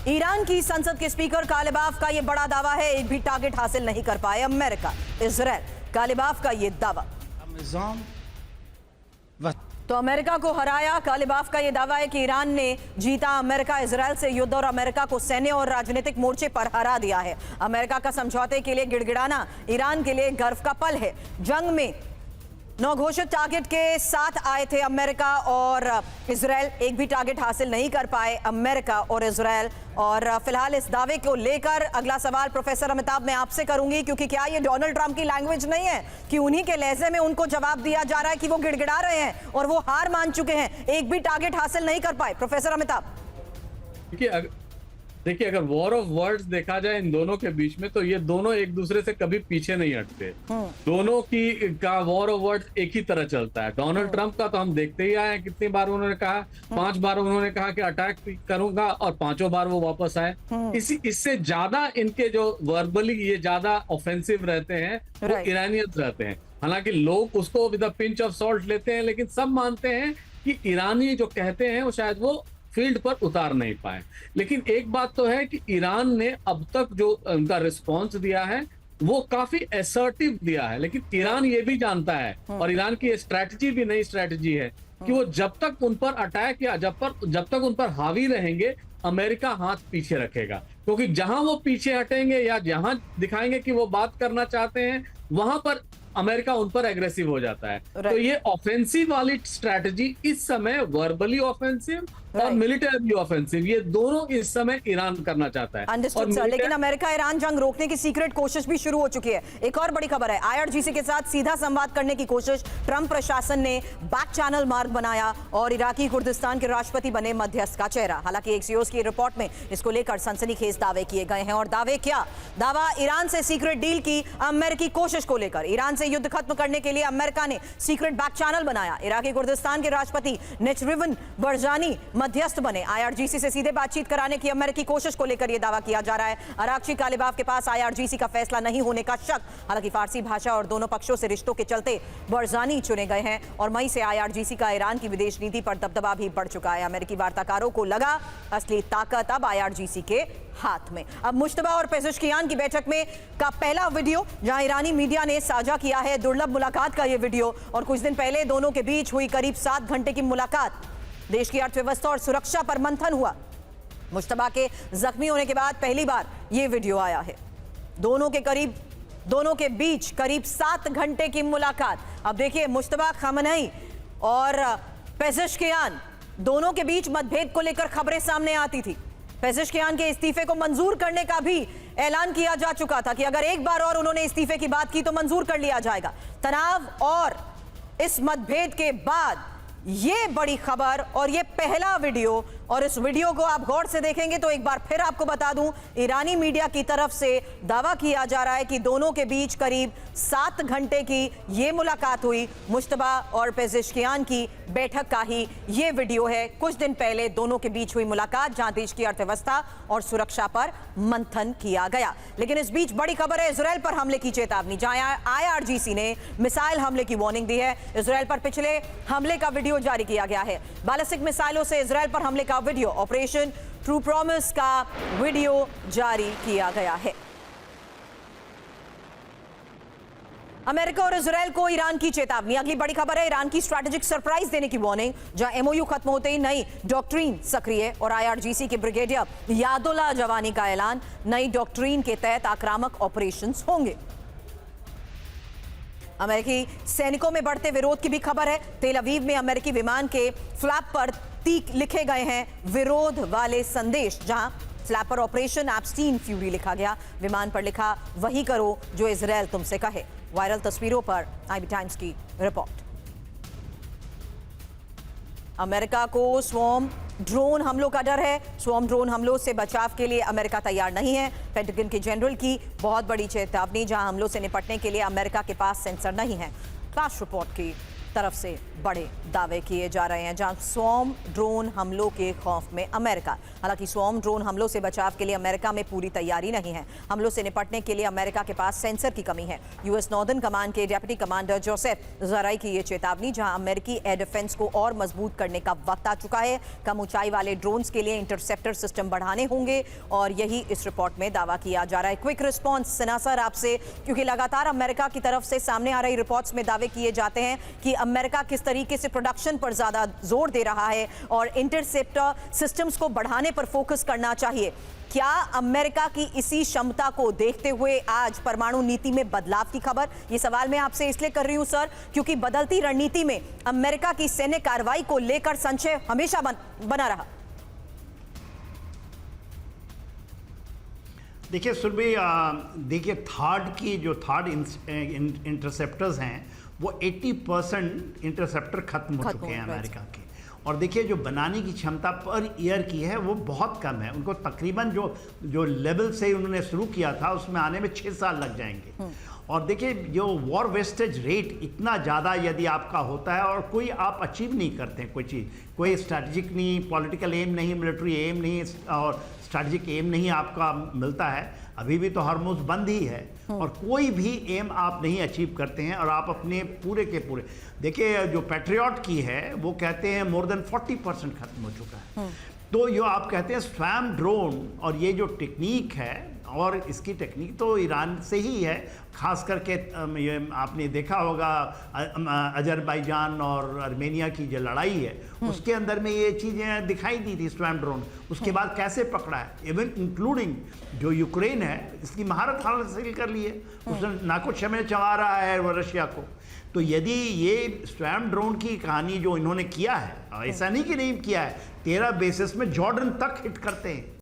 Iran की संसद के स्पीकर कालिबाफ का यह बड़ा दावा है, एक भी टारगेट हासिल नहीं कर पाए अमेरिका इजराइल। कालिबाफ का यह दावा, तो अमेरिका को हराया। कालिबाफ का यह दावा है कि ईरान ने जीता अमेरिका इजराइल से युद्ध और अमेरिका को सैन्य और राजनीतिक मोर्चे पर हरा दिया है। अमेरिका का समझौते के लिए गिड़गिड़ाना ईरान के लिए गर्व का पल है। जंग में 9 घोषित टारगेट के साथ आए थे अमेरिका और इजराइल, एक भी टारगेट हासिल नहीं कर पाए अमेरिका और इजराइल। और फिलहाल इस दावे को लेकर अगला सवाल प्रोफेसर अमिताभ मैं आपसे करूंगी, क्योंकि क्या ये डोनाल्ड ट्रंप की लैंग्वेज नहीं है कि उन्हीं के लहजे में उनको जवाब दिया जा रहा है कि वो गिड़गिड़ा रहे हैं और वो हार मान चुके हैं, एक भी टारगेट हासिल नहीं कर पाए। प्रोफेसर अमिताभ देखिए, अगर वॉर ऑफ वर्ड्स देखा जाए इन दोनों के बीच में, तो ये दोनों एक दूसरे से कभी पीछे नहीं हटते। दोनों का वॉर ऑफ वर्ड्स एक ही तरह चलता है। डोनाल्ड ट्रंप का तो हम देखते ही आए हैं, कितनी बार उन्होंने कहा, 5 बार उन्होंने कहा कि अटैक करूंगा और 5 बार वो वापस आए। इससे ज्यादा इनके जो वर्बली ये ज्यादा ऑफेंसिव रहते हैं वो ईरानियंस रहते हैं। हालांकि लोग उसको with a pinch of salt लेते हैं, लेकिन सब मानते हैं कि ईरानी जो कहते हैं वो शायद वो फील्ड पर उतार नहीं पाए। लेकिन एक बात तो है कि ईरान ने अब तक जो उनका रिस्पॉन्स दिया है वो काफी असर्टिव दिया है, लेकिन ईरान ये भी जानता है और ईरान की स्ट्रैटेजी भी नई स्ट्रैटेजी है कि वो जब तक उन पर अटैक या जब तक उन पर हावी रहेंगे, अमेरिका हाथ पीछे रखेगा। क्योंकि जहां वो पीछे हटेंगे या जहां दिखाएंगे कि वो बात करना चाहते हैं, वहां पर अमेरिका उन पर एग्रेसिव हो जाता है। तो ये ऑफेंसिव वाली स्ट्रैटेजी इस समय वर्बली ऑफेंसिव और मिलिटरी ऑफेंसिव, ये दोनों इस समय ईरान करना चाहता है। अंडरस्टूड सर, लेकिन अमेरिका ईरान जंग रोकने की सीक्रेट कोशिश भी शुरू हो चुकी है। एक और बड़ी खबर है, आईआरजीसी के साथ सीधा संवाद करने की कोशिश। ट्रंप प्रशासन ने बैक चैनल मार्ग बनाया और इराकी कुर्दिस्तान के राष्ट्रपति बने मध्यस्थ का चेहरा। हालांकि एक्सियोस की रिपोर्ट में इसको लेकर सनसनीखेज दावे किए गए हैं। और दावे क्या? दावा ईरान से सीक्रेट डील की अमेरिकी कोशिश को लेकर। ईरान से युद्ध खत्म करने के लिए अमेरिका ने सीक्रेट बैक चैनल बनाया। इराकी कुर्दिस्तान के राष्ट्रपति नेचरिवन बरजानी मध्यस्थ बने। आईआरजीसी से सीधे बातचीत कराने की अमेरिकी कोशिश को लेकर यह दावा किया जा रहा है। अराक्ची कालिबाफ के पास आईआरजीसी का फैसला नहीं होने का शक। हालांकि फारसी भाषा और दोनों पक्षों से रिश्तों के चलते बरजानी चुने गए हैं और मई से आईआरजीसी का ईरान की विदेश नीति पर दबदबा भी बढ़ चुका है। अमेरिकी वार्ताकारों को लगा असली ताकत अब आईआरजीसी के हाथ में। अब मुश्तबा और पेज़ेश्कियान की बैठक में का पहला वीडियो, जहां ईरानी मीडिया ने साझा किया है दुर्लभ मुलाकात का यह वीडियो। और कुछ दिन पहले दोनों के बीच हुई करीब 7 घंटे की मुलाकात। देश की अर्थव्यवस्था और सुरक्षा पर मंथन हुआ। मुश्तबा के जख्मी होने के बाद पहली बार यह वीडियो आया है। दोनों के बीच करीब 7 घंटे की मुलाकात। अब देखिए, मुश्तबा खamenei और पेज़ेश्कियान दोनों के बीच मतभेद को लेकर खबरें सामने आती थी। पेज़ेश्कियान के इस्तीफे को मंजूर करने का भी ऐलान किया जा चुका था कि अगर एक बार और उन्होंने इस्तीफे की बात की तो मंजूर कर लिया जाएगा। तनाव और इस मतभेद के बाद ये बड़ी खबर और ये पहला वीडियो, और इस वीडियो को आप गौर से देखेंगे तो एक बार फिर आपको बता दूं, ईरानी मीडिया की तरफ से दावा किया जा रहा है कि दोनों के बीच करीब 7 घंटे की ये मुलाकात हुई। मुश्तबा और पेज़ेश्कियान की बैठक का ही ये वीडियो है। कुछ दिन पहले दोनों के बीच हुई मुलाकात, जहां देश की अर्थव्यवस्था और सुरक्षा पर मंथन किया गया। लेकिन इस बीच बड़ी खबर है, इजराइल पर हमले की चेतावनी। जहां आईआरजीसी ने मिसाइल हमले की वार्निंग दी है। इजराइल पर पिछले हमले का वीडियो जारी किया गया है। बैलिस्टिक मिसाइलों से इजराइल पर हमले का वीडियो, ऑपरेशन ट्रू प्रॉमिस का वीडियो जारी किया गया है। अमेरिका और इजराइल को ईरान की चेतावनी। अगली बड़ी खबर है, ईरान की स्ट्रैटेजिक सरप्राइज देने की वार्निंग। जहां एमओयू खत्म होते ही नई डॉक्ट्रीन सक्रिय और आईआरजीसी के ब्रिगेडियर यादुल्ला जवानी का ऐलान। नई डॉक्ट्रीन के तहत आक्रामक ऑपरेशंस होंगे। अमेरिकी सैनिकों में बढ़ते विरोध की भी खबर है। तेल अवीव में अमेरिकी विमान के फ्लैप पर लिखे गए हैं विरोध वाले संदेश। जहां फ्लैप पर ऑपरेशन एप्स्टीन फ्यूरी लिखा गया, विमान पर लिखा वही करो जो इजराइल तुमसे कहे। वायरल तस्वीरों पर आईबी टाइम्स की रिपोर्ट। अमेरिका को स्वॉर्म ड्रोन हमलों का डर है। स्वॉर्म ड्रोन हमलों से बचाव के लिए अमेरिका तैयार नहीं है। पेंटागन के जनरल की बहुत बड़ी चेतावनी, जहां हमलों से निपटने के लिए अमेरिका के पास सेंसर नहीं है। फ्लैश रिपोर्ट की तरफ से बड़े दावे किए जा रहे हैं, जहां स्वॉर्म ड्रोन हमलों के खौफ में अमेरिका। हालांकि स्वॉर्म ड्रोन हमलों से बचाव के लिए अमेरिका में पूरी तैयारी नहीं है। हमलों से निपटने के लिए अमेरिका के पास सेंसर की कमी है। यूएस नॉर्दर्न कमांड के डेप्यूटी कमांडर जोसेफ जराई की ये चेतावनी, जहां अमेरिकी एयर डिफेंस को और मजबूत करने का वक्त आ चुका है। कम ऊंचाई वाले ड्रोन्स के लिए इंटरसेप्टर सिस्टम बढ़ाने होंगे और यही इस रिपोर्ट में दावा किया जा रहा है। क्विक रिस्पॉन्स सिन्हा सर आपसे, क्योंकि लगातार अमेरिका की तरफ से सामने आ रही रिपोर्ट्स में दावे किए जाते हैं कि अमेरिका किस तरीके से प्रोडक्शन पर ज्यादा जोर दे रहा है और इंटरसेप्टर सिस्टम्स को बढ़ाने पर फोकस करना चाहिए। क्या अमेरिका की इसी क्षमता को देखते हुए आज परमाणु नीति में बदलाव की खबर? ये सवाल मैं आपसे इसलिए कर रही हूं सर, क्योंकि बदलती रणनीति में अमेरिका की सैन्य कार्रवाई को लेकर संशय हमेशा बना रहा। देखिए सुरभि, देखिए थर्ड इंटरसेप्टर्स हैं वो 80% इंटरसेप्टर खत्म हो चुके हैं अमेरिका के। और देखिए जो बनाने की क्षमता पर ईयर की है वो बहुत कम है। उनको तकरीबन जो लेवल से उन्होंने शुरू किया था उसमें आने में 6 साल लग जाएंगे। और देखिए जो वॉर वेस्टेज रेट इतना ज़्यादा यदि आपका होता है और कोई आप अचीव नहीं करते हैं कोई चीज़, कोई स्ट्रैटेजिक नहीं, पॉलिटिकल एम नहीं, मिलिट्री एम नहीं और स्ट्रैटेजिक एम नहीं आपका मिलता है, अभी भी तो हॉर्मुज़ बंद ही है और कोई भी एम आप नहीं अचीव करते हैं और आप अपने पूरे के पूरे, देखिए जो पैट्रियट की है वो कहते हैं मोर देन 40% खत्म हो चुका है। तो जो आप कहते हैं स्वैम ड्रोन और ये जो टेक्निक है, और इसकी टेक्निक तो ईरान से ही है, खास करके ये आपने देखा होगा अजरबैजान और आर्मेनिया की जो लड़ाई है उसके अंदर में ये चीज़ें दिखाई दी थी स्वैम ड्रोन। उसके बाद कैसे पकड़ा है, इवन इंक्लूडिंग जो यूक्रेन है इसकी महारत हासिल कर ली है, उसने नाको क्षमे चला रहा है वो रशिया को। तो यदि ये स्वैम ड्रोन की कहानी जो इन्होंने किया है, ऐसा नहीं कि नहीं किया है, 13 बेसिस में जॉर्डन तक हिट करते हैं।